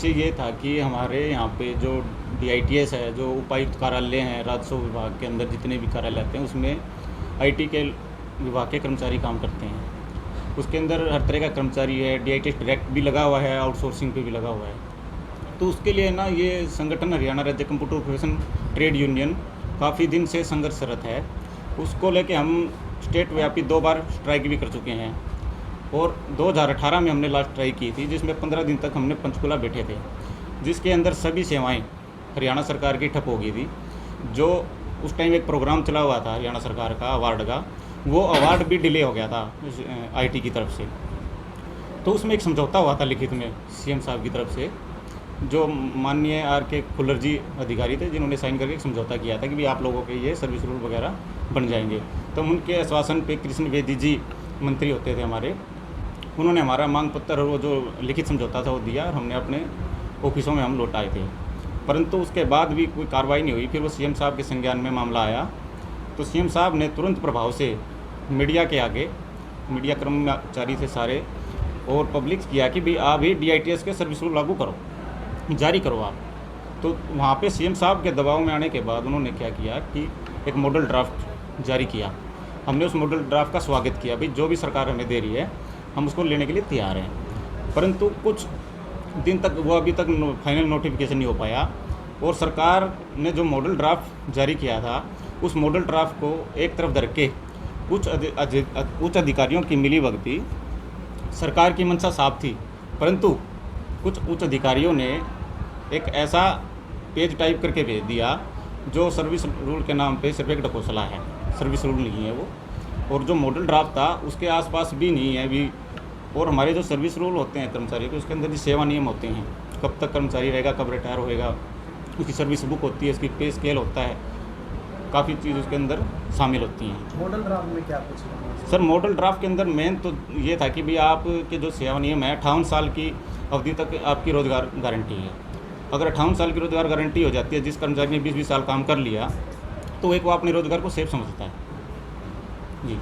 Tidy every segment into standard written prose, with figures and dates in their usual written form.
विषय ये था कि हमारे यहाँ पे जो DITS है, जो उपायुक्त कार्यालय हैं, राजस्व विभाग के अंदर जितने भी कार्यालय आते हैं उसमें IT के विभाग के कर्मचारी काम करते हैं। उसके अंदर हर तरह का कर्मचारी है, DITS डायरेक्ट भी लगा हुआ है, आउटसोर्सिंग पे भी लगा हुआ है। तो उसके लिए ना ये संगठन हरियाणा राज्य कंप्यूटर प्रोफेशन ट्रेड यूनियन काफ़ी दिन से संघर्षरत है। उसको लेके हम स्टेट व्यापी 2 बार स्ट्राइक भी कर चुके हैं और 2018 में हमने लास्ट स्ट्राइक की थी, जिसमें 15 दिन तक हमने पंचकूला बैठे थे, जिसके अंदर सभी सेवाएं हरियाणा सरकार की ठप हो गई थी। जो उस टाइम एक प्रोग्राम चला हुआ था हरियाणा सरकार का अवार्ड का, वो अवार्ड भी डिले हो गया था IT की तरफ से। तो उसमें एक समझौता हुआ था लिखित में CM साहब की तरफ से, जो माननीय RK खुल्लर जी अधिकारी थे, जिन्होंने साइन करके एक समझौता किया था कि भाई आप लोगों के ये सर्विस रूल वगैरह बन जाएंगे। तो उनके आश्वासन पे कृष्ण बेदी जी मंत्री होते थे हमारे, उन्होंने हमारा मांग पत्र और वो जो लिखित समझौता था वो दिया और हमने अपने ऑफिसों में हम लौटाए थे। परंतु उसके बाद भी कोई कार्रवाई नहीं हुई। फिर वो CM साहब के संज्ञान में मामला आया तो CM साहब ने तुरंत प्रभाव से मीडिया के आगे, मीडिया कर्मचारी थे सारे, और पब्लिक किया कि भाई आप ही DITS के सर्विस रूल लागू करो, जारी करो आप। तो वहाँ पे CM साहब के दबाव में आने के बाद उन्होंने क्या किया कि एक मॉडल ड्राफ्ट जारी किया। हमने उस मॉडल ड्राफ्ट का स्वागत किया, भाई जो भी सरकार हमें दे रही है हम उसको लेने के लिए तैयार हैं। परंतु कुछ दिन तक वो अभी तक फाइनल नोटिफिकेशन नहीं हो पाया और सरकार ने जो मॉडल ड्राफ्ट जारी किया था उस मॉडल ड्राफ्ट को एक तरफ धर के कुछ उच्च अधिकारियों की मिलीभगती, सरकार की मंशा साफ थी, परंतु कुछ उच्च अधिकारियों ने एक ऐसा पेज टाइप करके भेज दिया जो सर्विस रूल के नाम पे सिर्फ एक ढकोसला है, सर्विस रूल नहीं है वो। और जो मॉडल ड्राफ्ट था उसके आसपास भी नहीं है अभी। और हमारे जो सर्विस रूल होते हैं कर्मचारी के, उसके अंदर भी सेवा नियम होते हैं, कब तक कर्मचारी रहेगा, कब रिटायर होएगा, उसकी सर्विस बुक होती है, उसकी पे स्केल होता है, काफ़ी चीज़ उसके अंदर शामिल होती हैं। मॉडल ड्राफ्ट में क्या कुछ सर मॉडल ड्राफ्ट के अंदर मेन तो ये था कि भाई आपके जो सेवा नियम है, 58 साल की अवधि तक आपकी रोज़गार गारंटी है। अगर 58 साल की रोज़गार गारंटी हो जाती है, जिस कर्मचारी ने 20-20 साल काम कर लिया तो एक वो अपने रोज़गार को सेफ समझता है जी।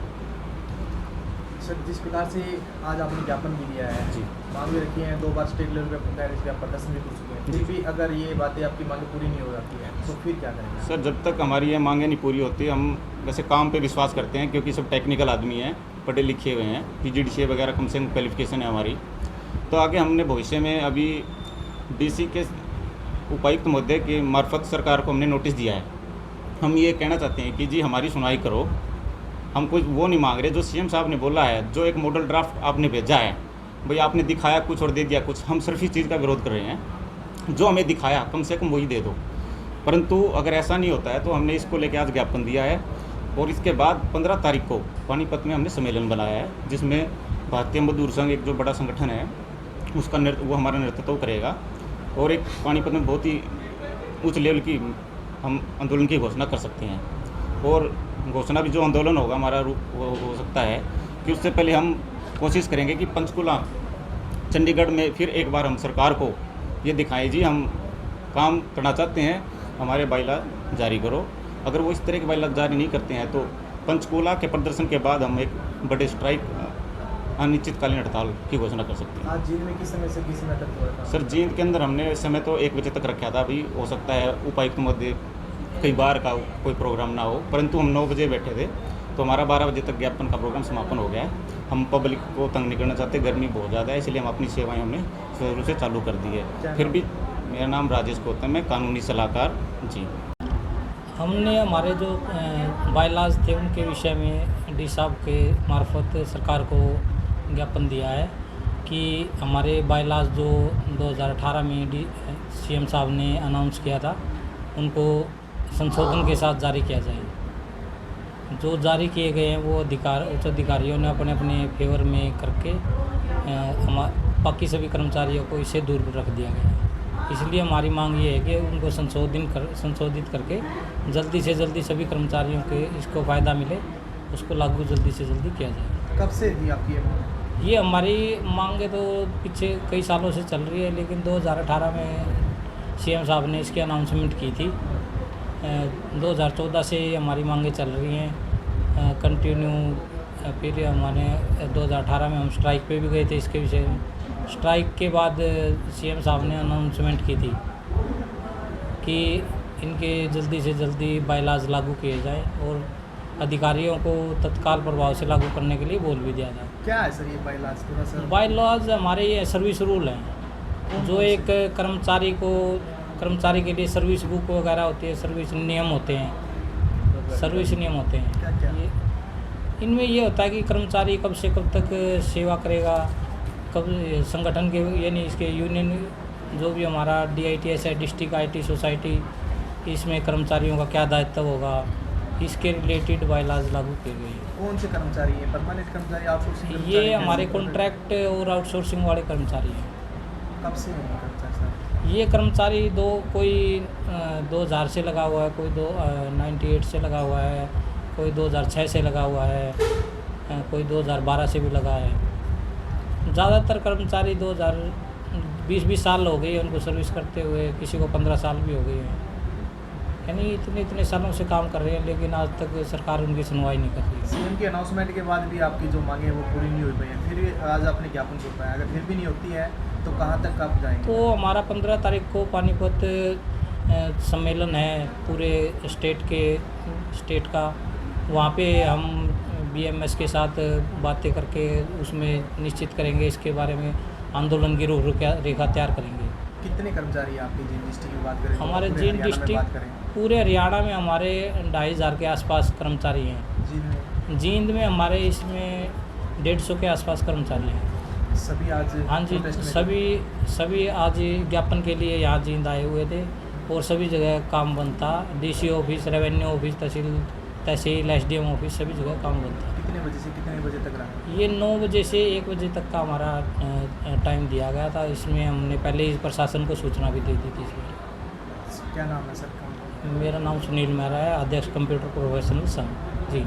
सर, जिस प्रकार से आज आपने ज्ञापन भी दिया है, जी, मांगे रखी हैं, 2 बार स्टेट लेवल पे पेरिस पे आप प्रदर्शन भी कर चुके हैं, फिर भी अगर ये बातें आपकी मांगे पूरी नहीं हो जाती है तो फिर क्या करेंगे? सर जब तक हमारी ये मांगें नहीं पूरी होती, हम वैसे काम पे विश्वास करते हैं क्योंकि सब टेक्निकल आदमी हैं, पढ़े लिखे हुए हैं, PGDCA वगैरह कम से कम क्वालिफिकेशन है हमारी। तो आगे हमने भविष्य में अभी DC के उपायुक्त महोदय के मार्फत सरकार को हमने नोटिस दिया है। हम ये कहना चाहते हैं कि जी हमारी सुनवाई करो, हम कुछ वो नहीं मांग रहे। जो CM साहब ने बोला है, जो एक मॉडल ड्राफ्ट आपने भेजा है, भाई आपने दिखाया कुछ और दे दिया कुछ, हम सिर्फ इस चीज़ का विरोध कर रहे हैं, जो हमें दिखाया कम से कम वही दे दो। परंतु अगर ऐसा नहीं होता है तो हमने इसको लेकर आज ज्ञापन दिया है और इसके बाद 15 तारीख को पानीपत में हमने सम्मेलन बनाया है, जिसमें भारतीय मजदूर संघ एक जो बड़ा संगठन है उसका वो हमारा नेतृत्व करेगा और एक पानीपत में बहुत ही उच्च लेवल की हम आंदोलन की घोषणा कर सकते हैं। और घोषणा भी जो आंदोलन होगा हमारा वो हो सकता है कि उससे पहले हम कोशिश करेंगे कि पंचकुला चंडीगढ़ में फिर एक बार हम सरकार को ये दिखाएं, जी हम काम करना चाहते हैं, हमारे बाइला जारी करो। अगर वो इस तरह के बाइला जारी नहीं करते हैं तो पंचकुला के प्रदर्शन के बाद हम एक बड़े स्ट्राइक, अनिश्चितकालीन हड़ताल की घोषणा कर सकते हैं। आज जींद में किस समय से किस समय तक हुआ था? सर जींद के अंदर हमने इस समय तो 1 बजे तक रखा था, अभी हो सकता है उपायुक्त महोदय कई बार का कोई प्रोग्राम ना हो, परंतु हम 9 बजे बैठे थे तो हमारा 12 बजे तक ज्ञापन का प्रोग्राम समापन हो गया है। हम पब्लिक को तंग नहीं करना चाहते, गर्मी बहुत ज़्यादा है, इसलिए हम अपनी सेवाएं हमने शुरू से चालू कर दी है। फिर भी मेरा नाम राजेश गौतम है, कानूनी सलाहकार जी। हमने हमारे जो बायलाज थे उनके विषय में डी साहब के मार्फत सरकार को ज्ञापन दिया है कि हमारे बायलाज जो 2018 में CM साहब ने अनाउंस किया था उनको संशोधन के साथ जारी किया जाए। जो जारी किए गए हैं वो उच्च अधिकारियों ने अपने अपने फेवर में करके बाकी सभी कर्मचारियों को इससे दूर रख दिया गया है। इसलिए हमारी मांग ये है कि उनको संशोधित करके जल्दी से जल्दी सभी कर्मचारियों के इसको फ़ायदा मिले, उसको लागू जल्दी से जल्दी किया जाए। कब से थी आपकी ये मांग? ये हमारी मांगे तो पीछे कई सालों से चल रही है, लेकिन 2018 में CM साहब ने इसकी अनाउंसमेंट की थी। 2014 से हमारी मांगे चल रही हैं कंटिन्यू। फिर हमारे 2018 में हम स्ट्राइक पे भी गए थे इसके विषय में, स्ट्राइक के बाद सीएम साहब ने अनाउंसमेंट की थी कि इनके जल्दी से जल्दी बायलाज लागू किए जाए और अधिकारियों को तत्काल प्रभाव से लागू करने के लिए बोल भी दिया था। क्या है सर ये बायलाज, थोड़ा सा? बायलॉज हमारे ये सर्विस रूल हैं जो एक कर्मचारी के लिए सर्विस बुक वगैरह होती है, सर्विस नियम होते हैं, सर्विस नियम होते हैं। क्या क्या? इनमें ये होता है कि कर्मचारी कब से कब तक सेवा करेगा, कब संगठन के यानी इसके यूनियन जो भी हमारा DITS है, डिस्ट्रिक्ट IT सोसाइटी, इसमें कर्मचारियों का क्या दायित्व होगा, इसके रिलेटेड बायलाज लागू किए गए हैं। कौन से कर्मचारी हैं? परमानेंट कर्मचारी, आउटसोर्सिंग? ये हमारे कॉन्ट्रैक्ट और आउटसोर्सिंग वाले कर्मचारी हैं। कब से हैं ये कर्मचारी साहब? ये कर्मचारी कोई 2000 से लगा हुआ है, कोई 98 से लगा हुआ है, कोई 2006 से लगा हुआ है, कोई 2012 से भी लगा है। ज़्यादातर कर्मचारी 20-20 साल हो गई है उनको सर्विस करते हुए, किसी को 15 साल भी हो गई है। यानी इतने सालों से काम कर रहे हैं, लेकिन आज तक सरकार उनकी सुनवाई नहीं कर रही। सीएम के अनाउंसमेंट के बाद भी आपकी जो मांगे हैं वो पूरी नहीं हो पाई हैं, फिर आज आपने ज्ञापन सौंपा है। अगर फिर भी नहीं होती है तो कहाँ तक आप जाएंगे? तो हमारा 15 तारीख को पानीपत सम्मेलन है पूरे स्टेट का, वहाँ पे हम BMS के साथ बातें करके उसमें निश्चित करेंगे, इसके बारे में आंदोलन की रूपरेखा तैयार करेंगे। कितने कर्मचारी हैं आपके जींद डिस्ट्रिक्ट की बात करें? हमारे पूरे जींद हरियाणा में बात डिस्ट्रिक्ट करें? पूरे हरियाणा में हमारे 2500 के आसपास कर्मचारी हैं। जींद में? जींद में हमारे इसमें 150 के आसपास कर्मचारी हैं। सभी आज? हाँ जी, protest में सभी आज ज्ञापन के लिए यहाँ जींद आए हुए थे और सभी जगह काम बंद था। DC ऑफिस, रेवेन्यू ऑफिस, तहसील SDM ऑफिस, सभी जगह काम बंद था। कितने बजे से कितने बजे तक रहा? ये 9 बजे से 1 बजे तक का हमारा टाइम दिया गया था। इसमें हमने पहले ही प्रशासन को सूचना भी दे दी थी। इसमें क्या नाम है सर? मेरा नाम सुनील मेहरा है, अध्यक्ष कंप्यूटर प्रोफेशनल संघ। जी।